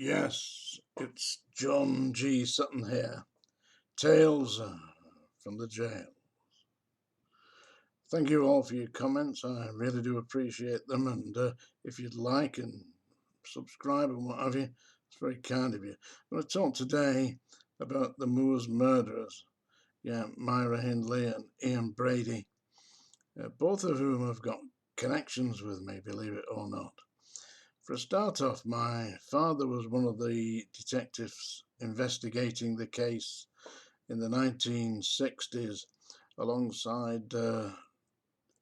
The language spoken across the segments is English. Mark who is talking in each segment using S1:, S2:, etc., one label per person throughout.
S1: Yes, it's John G. Sutton here. Tales from the jail. Thank you all for your comments. I really do appreciate them. And if you'd like and subscribe and what have you, it's very kind of you. I'm going to talk today about the Moors murderers. Yeah, Myra Hindley and Ian Brady, both of whom have got connections with me, believe it or not. For a start off, my father was one of the detectives investigating the case in the 1960s alongside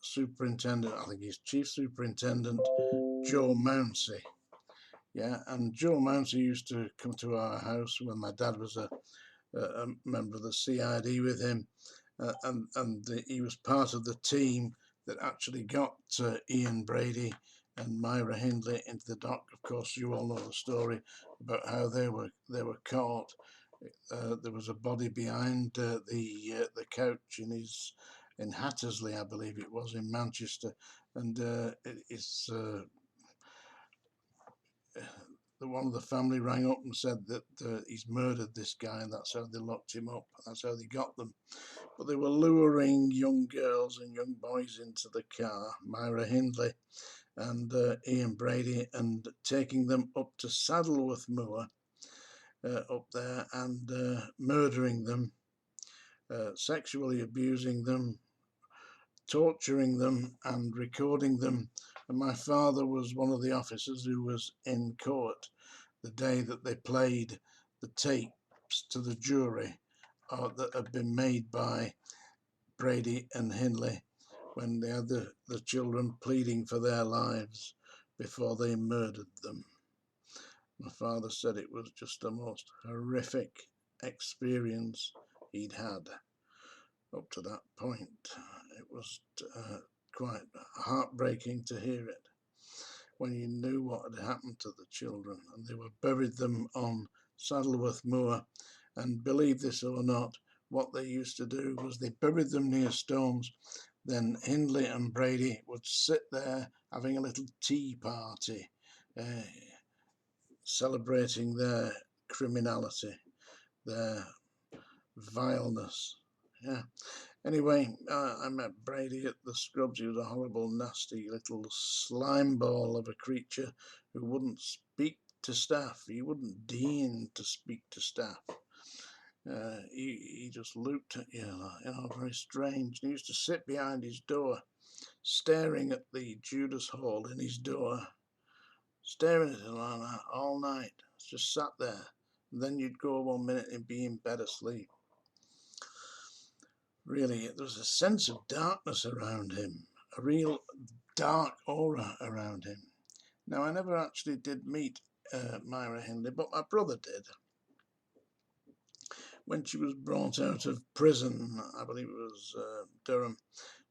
S1: Superintendent, I think he's Chief Superintendent Joe Mounsey. Yeah, and Joe Mounsey used to come to our house when my dad was a member of the CID with him, he was part of the team that actually got Ian Brady and Myra Hindley into the dock. Of course, you all know the story about how they were caught. There was a body behind the couch in Hattersley, I believe it was, in Manchester, and it's one of the family rang up and said that he's murdered this guy, and that's how they locked him up. That's how they got them. But they were luring young girls and young boys into the car, Myra Hindley and Ian Brady, and taking them up to Saddleworth Moor up there and murdering them, sexually abusing them, torturing them and recording them. And my father was one of the officers who was in court the day that they played the tapes to the jury that had been made by Brady and Hindley when they had the children pleading for their lives before they murdered them. My father said it was just the most horrific experience he'd had up to that point. It was quite heartbreaking to hear it when you knew what had happened to the children, and they were buried them on Saddleworth Moor. And believe this or not, what they used to do was they buried them near stones. Then Hindley and Brady would sit there having a little tea party, celebrating their criminality, their vileness. Yeah. Anyway, I met Brady at the Scrubs. He was a horrible, nasty little slime ball of a creature who wouldn't speak to staff. He wouldn't deign to speak to staff. He just looked at you, very strange. He used to sit behind his door, staring at the Judas hole in his door, staring at it like that all night. Just sat there. And then you'd go 1 minute and be in bed asleep. Really, there was a sense of darkness around him, a real dark aura around him. Now, I never actually did meet Myra Hindley, but my brother did. When she was brought out of prison, I believe it was Durham,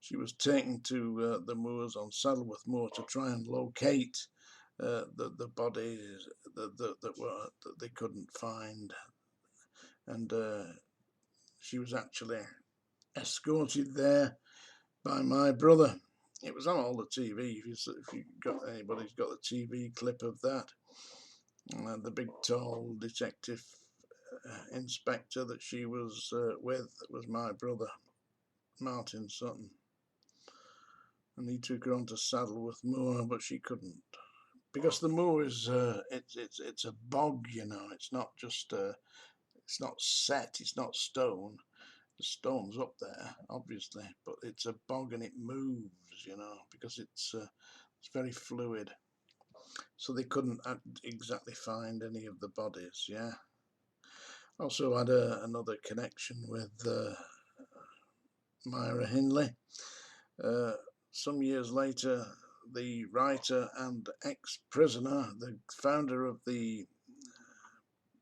S1: she was taken to the moors on Saddleworth Moor to try and locate the bodies that they couldn't find, and she was actually escorted there by my brother. It was on all the TV. If you got anybody's got a TV clip of that, the big tall detective inspector that she was with was my brother, Martin Sutton, and he took her on to Saddleworth Moor, but she couldn't, because the moor is it's a bog, It's not just it's not set, it's not stone. The stone's up there, obviously, but it's a bog and it moves, because it's very fluid. So they couldn't exactly find any of the bodies. Yeah. Also had another connection with Myra Hindley. Some years later, the writer and ex-prisoner, the founder of the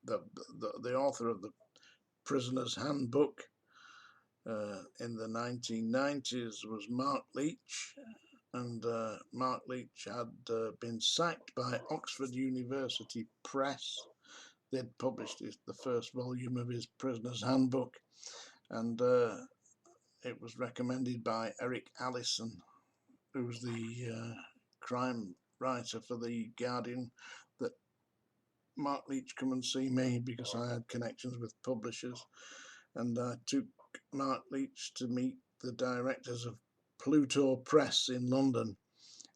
S1: author of the Prisoner's Handbook in the 1990s was Mark Leach, and Mark Leach had been sacked by Oxford University Press. They'd published the first volume of his Prisoner's Handbook, and it was recommended by Eric Allison, who was the crime writer for The Guardian, that Mark Leach come and see me because I had connections with publishers, and I took Mark Leach to meet the directors of Pluto Press in London.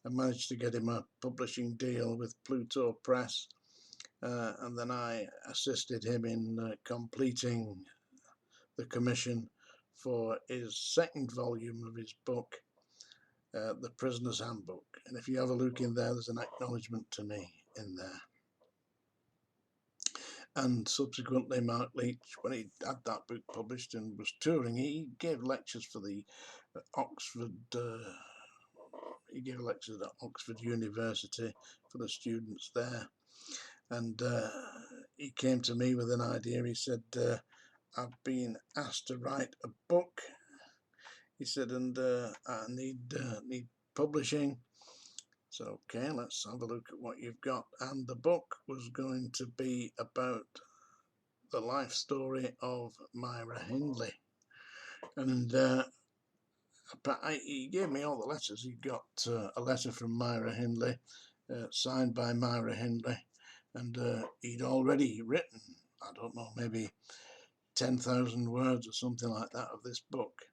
S1: I managed to get him a publishing deal with Pluto Press, and then I assisted him in completing the commission for his second volume of his book, The Prisoner's Handbook. And if you have a look in there, there's an acknowledgement to me in there. And subsequently, Mark Leach, when he had that book published and was touring, he gave lectures for the Oxford. He gave lectures at Oxford University for the students there, and he came to me with an idea. He said, "I've been asked to write a book." He said, "and I need publishing." So, okay, let's have a look at what you've got. And the book was going to be about the life story of Myra Hindley. And he gave me all the letters. He got a letter from Myra Hindley, signed by Myra Hindley, and he'd already written, I don't know, maybe 10,000 words or something like that of this book.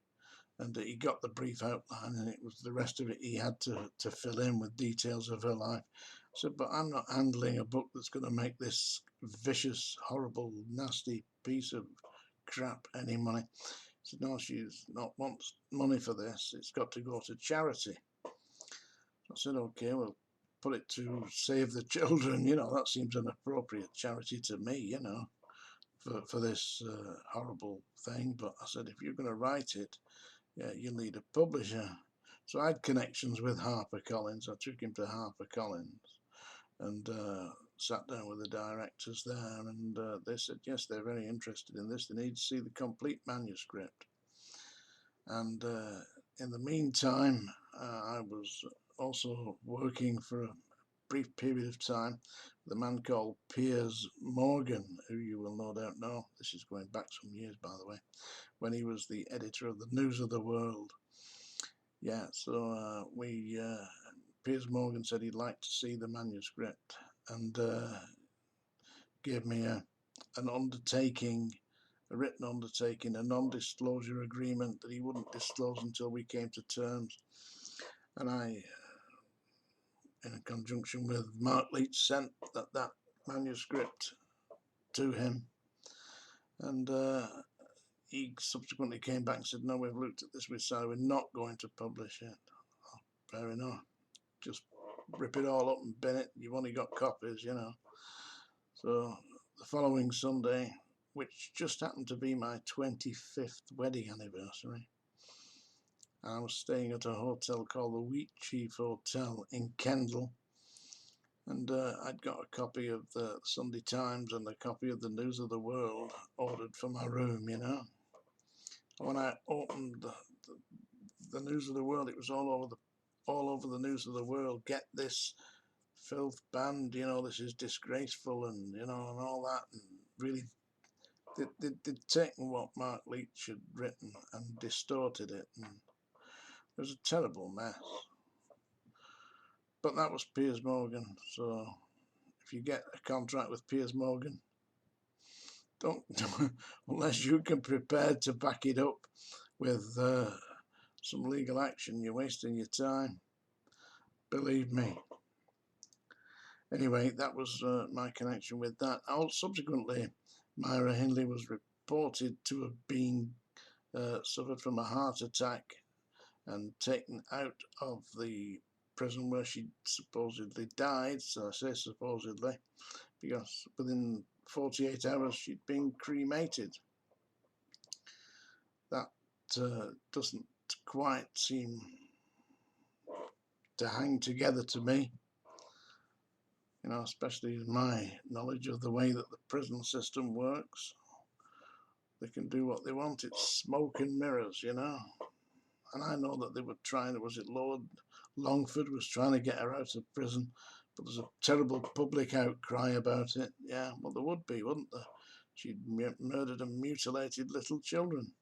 S1: And he got the brief outline, and it was the rest of it he had to fill in with details of her life. I said, "But I'm not handling a book that's going to make this vicious, horrible, nasty piece of crap any money." He said, "No, she's not wants money for this. It's got to go to charity." I said, "Okay, we'll put it to Save the Children. You know, that seems an appropriate charity to me, you know, for this horrible thing." But I said, "If you're going to write it, yeah, you'll need a publisher." So I had connections with HarperCollins. I took him to HarperCollins and sat down with the directors there, and they said, yes, they're very interested in this. They need to see the complete manuscript. And in the meantime, I was also working for a brief period of time with a man called Piers Morgan, who you will no doubt know. This is going back some years, by the way, when he was the editor of the News of the World. Yeah, so Piers Morgan said he'd like to see the manuscript, and gave me an undertaking, a written undertaking, a non-disclosure agreement that he wouldn't disclose until we came to terms. And I, in conjunction with Mark Leach, sent that manuscript to him, and he subsequently came back and said, "No, we've looked at this, we decided we're not going to publish it." Oh, fair enough. Just rip it all up and bin it. You've only got copies, you know. So the following Sunday, which just happened to be my 25th wedding anniversary, I was staying at a hotel called the Wheatchief Hotel in Kendal, and I'd got a copy of the Sunday Times and a copy of the News of the World ordered for my room, you know. When I opened the News of the World, it was all over the News of the World. "Get this filth banned, you know, this is disgraceful," and you know, and all that. And really, they'd taken what Mark Leach had written and distorted it, and it was a terrible mess. But that was Piers Morgan. So if you get a contract with Piers Morgan, don't unless you can prepare to back it up with some legal action, you're wasting your time. Believe me. Anyway, that was my connection with that. Subsequently, Myra Hindley was reported to have been suffered from a heart attack and taken out of the prison where she supposedly died. So I say supposedly because within 48 hours she'd been cremated. That doesn't quite seem to hang together to me, you know, especially my knowledge of the way that the prison system works. They can do what they want. It's smoke and mirrors, you know. And I know that they were trying, was it Lord Longford was trying to get her out of prison, but there's a terrible public outcry about it. Yeah, well, there would be, wouldn't there? She'd murdered and mutilated little children.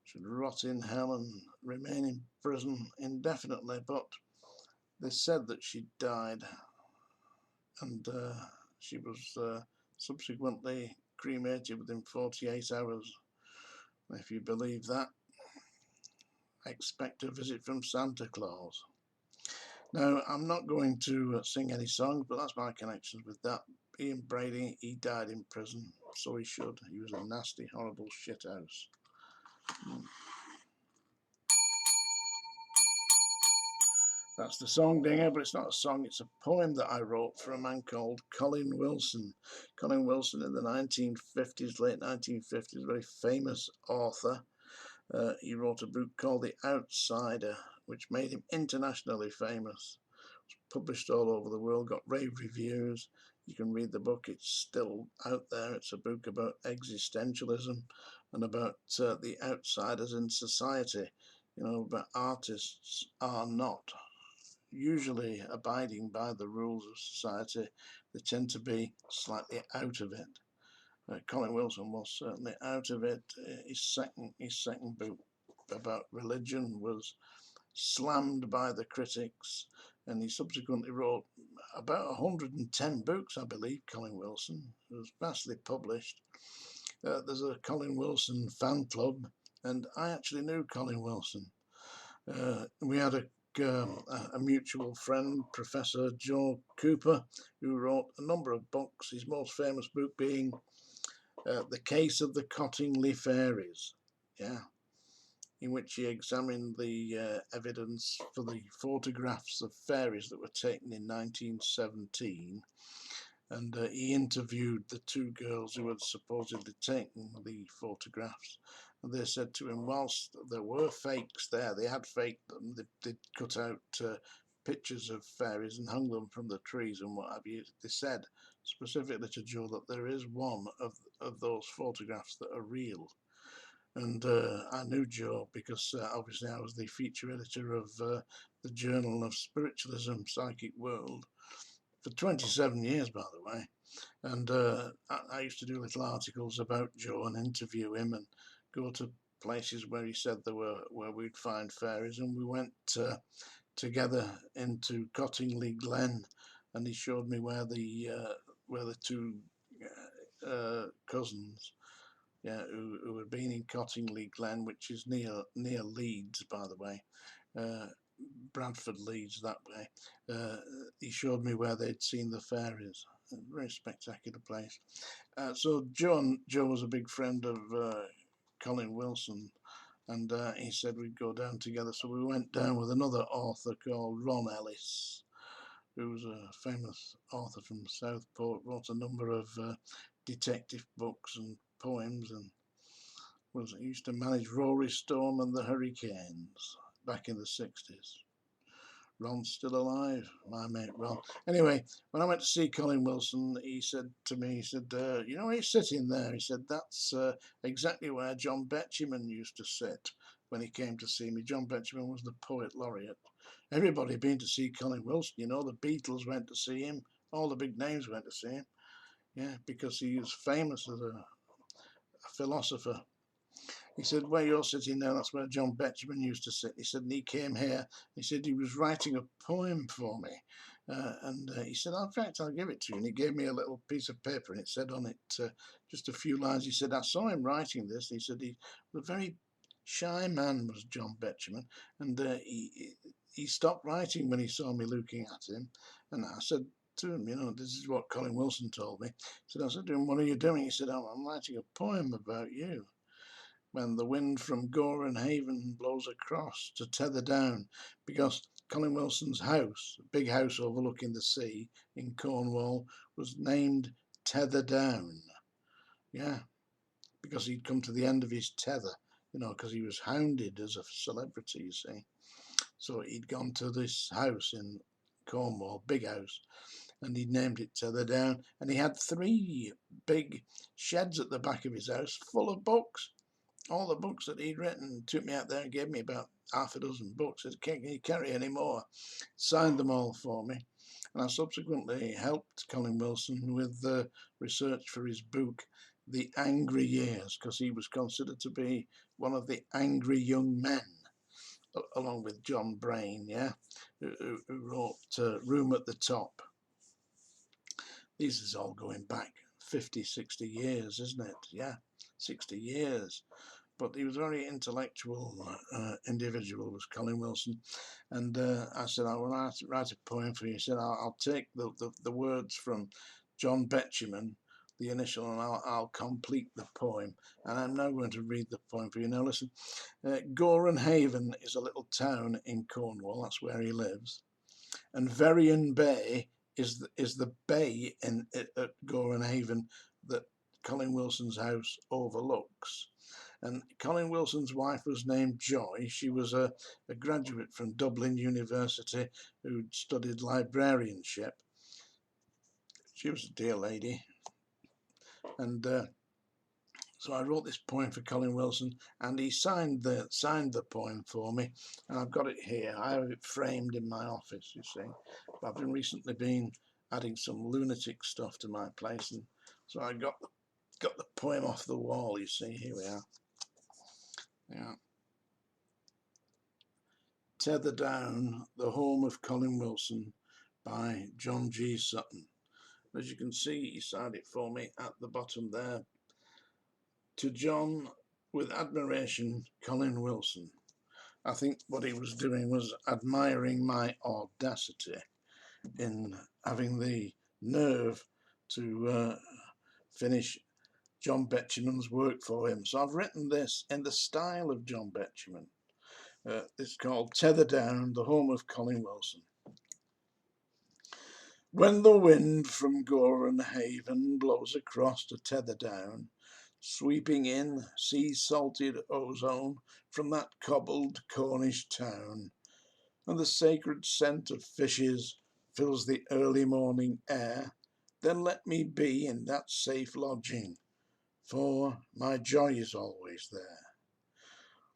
S1: She'd rot in hell and remain in prison indefinitely, but they said that she died, and She was subsequently cremated within 48 hours. If you believe that, expect a visit from Santa Claus. Now, I'm not going to sing any songs, but that's my connections with that. Ian Brady, he died in prison, so he should. He was a nasty, horrible shithouse. That's the song, Dinger, but it's not a song, it's a poem that I wrote for a man called Colin Wilson. Colin Wilson in the 1950s, late 1950s, very famous author. He wrote a book called The Outsider, which made him internationally famous. It was published all over the world, got rave reviews. You can read the book, it's still out there. It's a book about existentialism and about the outsiders in society. You know, but artists are not usually abiding by the rules of society. They tend to be slightly out of it. Colin Wilson was certainly out of it. His second book about religion was slammed by the critics, and he subsequently wrote about 110 books, I believe. Colin Wilson, it was vastly published. There's a Colin Wilson fan club, and I actually knew Colin Wilson. We had a mutual friend, Professor Joe Cooper, who wrote a number of books, his most famous book being The Case of the Cottingley Fairies, yeah, in which he examined the evidence for the photographs of fairies that were taken in 1917. And he interviewed the two girls who had supposedly taken the photographs. And they said to him, whilst there were fakes there, they had faked them, they'd cut out pictures of fairies and hung them from the trees and what have you. They said specifically to Joe that there is one of those photographs that are real. And I knew Joe because obviously I was the feature editor of the Journal of Spiritualism, Psychic World, for 27 years, by the way. And I used to do little articles about Joe and interview him and go to places where he said where we'd find fairies. And we went together into Cottingley Glen, and he showed me where the two cousins, yeah, who had been in Cottingley Glen, which is near Leeds, by the way. Bradford, Leeds, that way. He showed me where they'd seen the fairies. A very spectacular place. So Joe was a big friend of Colin Wilson, and he said we'd go down together. So we went down with another author called Ron Ellis, who was a famous author from Southport, wrote a number of detective books and poems, and he used to manage Rory Storm and the Hurricanes back in the 60s. Ron's still alive, my mate Ron. Anyway, when I went to see Colin Wilson, he said to me, he said, you know, he's sitting there. He said, that's exactly where John Betjeman used to sit when he came to see me. John Betjeman was the poet laureate. Everybody had been to see Colin Wilson. You know, the Beatles went to see him. All the big names went to see him. Yeah, because he was famous as a philosopher. He said, where you're sitting now, that's where John Betjeman used to sit. He said, and he came here. He said he was writing a poem for me. And he said, in fact, I'll give it to you. And he gave me a little piece of paper, and it said on it just a few lines. He said, I saw him writing this. He said, he was a very shy man, was John Betjeman. And he stopped writing when he saw me looking at him. And I said to him, you know, this is what Colin Wilson told me. He said, I said to him, what are you doing? He said, oh, I'm writing a poem about you. When the wind from Gore and Haven blows across to tether down, because Colin Wilson's house, a big house overlooking the sea in Cornwall, was named Tether Down. Yeah, because he'd come to the end of his tether, you know, because he was hounded as a celebrity, you see. So he'd gone to this house in Cornwall, big house, and he named it Tether Down. And he had 3 big sheds at the back of his house full of books. All the books that he'd written. Took me out there and gave me about half a dozen books. He said, can you carry any more? Signed them all for me. And I subsequently helped Colin Wilson with the research for his book, The Angry Years, because he was considered to be one of the angry young men, along with John Brain, yeah, who wrote Room at the Top. This is all going back 50, 60 years, isn't it? Yeah, 60 years. But he was a very intellectual individual, was Colin Wilson. And I said, I will write a poem for you. He said, I'll take the words from John Betjeman, the initial, and I'll complete the poem. And I'm now going to read the poem for you. Now listen, Goran Haven is a little town in Cornwall. That's where he lives. And Veryan Bay is the bay at Goran Haven that Colin Wilson's house overlooks. And Colin Wilson's wife was named Joy. She was a graduate from Dublin University who'd studied librarianship. She was a dear lady. And so I wrote this poem for Colin Wilson, and he signed the poem for me, and I've got it here. I have it framed in my office, you see. But I've recently been adding some lunatic stuff to my place, and so I got the poem off the wall, you see. Here we are. Yeah. Tether Down, the Home of Colin Wilson by John G. Sutton. As you can see, he signed it for me at the bottom there. To John, with admiration, Colin Wilson. I think what he was doing was admiring my audacity in having the nerve to finish John Betjeman's work for him. So I've written this in the style of John Betjeman. It's called Tether Down, the Home of Colin Wilson. When the wind from Goran Haven blows across to Tether Down, sweeping in sea-salted ozone from that cobbled Cornish town, and the sacred scent of fishes fills the early morning air, then let me be in that safe lodging, for my joy is always there.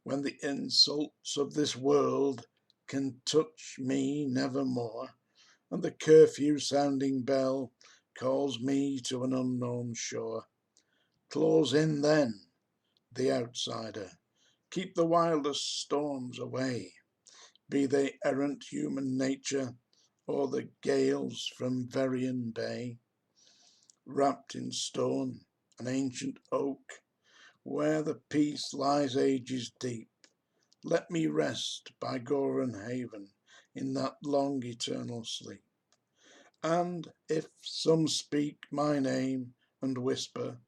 S1: When the insults of this world can touch me nevermore, and the curfew-sounding bell calls me to an unknown shore, close in then, the outsider, keep the wildest storms away, be they errant human nature or the gales from Veryan Bay. Wrapped in stone, an ancient oak, where the peace lies ages deep, let me rest by Goran Haven in that long eternal sleep. And if some speak my name and whisper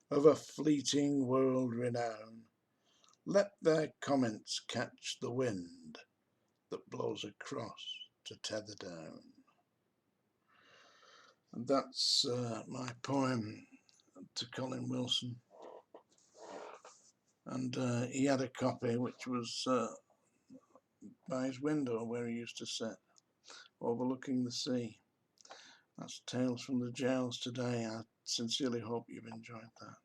S1: of a fleeting world renown, let their comments catch the wind that blows across to Tether Down. And that's my poem to Colin Wilson. And he had a copy which was by his window where he used to sit, overlooking the sea. That's Tales from the Jails today. I sincerely hope you've enjoyed that.